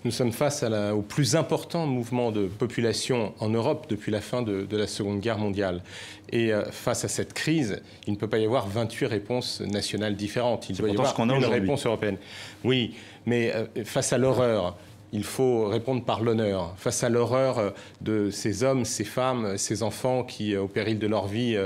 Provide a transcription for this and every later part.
Nous sommes face au plus important mouvement de population en Europe depuis la fin de la Seconde Guerre mondiale. Et face à cette crise, il ne peut pas y avoir 28 réponses nationales différentes. Il doit y avoir une réponse européenne. Oui, mais face à l'horreur, il faut répondre par l'honneur. Face à l'horreur de ces hommes, ces femmes, ces enfants qui, au péril de leur vie,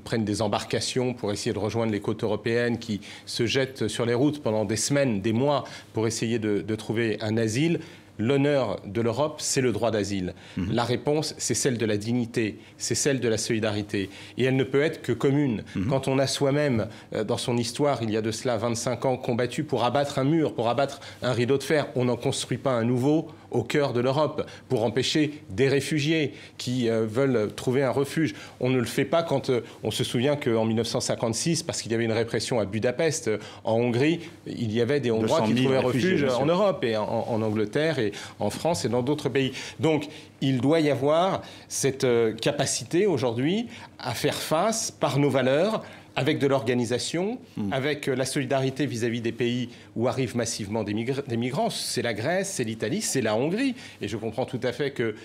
prennent des embarcations pour essayer de rejoindre les côtes européennes, qui se jettent sur les routes pendant des semaines, des mois, pour essayer de trouver un asile. L'honneur de l'Europe, c'est le droit d'asile. La réponse, c'est celle de la dignité, c'est celle de la solidarité. Et elle ne peut être que commune. Quand on a soi-même, dans son histoire, il y a de cela 25 ans, combattu pour abattre un mur, pour abattre un rideau de fer, on n'en construit pas un nouveau au cœur de l'Europe pour empêcher des réfugiés qui veulent trouver un refuge. On ne le fait pas quand on se souvient qu'en 1956, parce qu'il y avait une répression à Budapest, en Hongrie, il y avait des Hongrois qui trouvaient refuge en Europe et en Angleterre et en France et dans d'autres pays. Donc, il doit y avoir cette capacité aujourd'hui à faire face par nos valeurs, avec de l'organisation, avec la solidarité vis-à-vis des pays où arrivent massivement des migrants. C'est la Grèce, c'est l'Italie, c'est la Hongrie. Et je comprends tout à fait que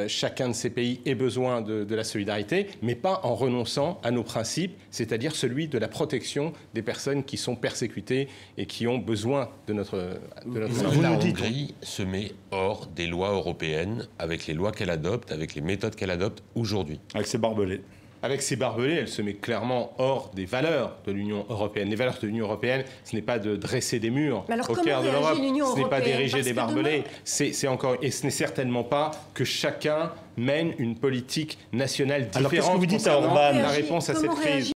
chacun de ces pays ait besoin de la solidarité, mais pas en renonçant à nos principes, c'est-à-dire celui de la protection des personnes qui sont persécutées et qui ont besoin de notre La Hongrie se met hors des lois européennes, avec les lois qu'elle adopte, avec les méthodes qu'elle adopte aujourd'hui. Avec ses barbelés. Avec ses barbelés, elle se met clairement hors des valeurs de l'Union européenne. Les valeurs de l'Union européenne, ce n'est pas de dresser des murs au cœur de l'Europe, ce n'est pas d'ériger des barbelés, c'est encore, et ce n'est certainement pas que chacun mène une politique nationale différente. Alors qu'est-ce que vous dites à Orban ? La réponse à cette crise.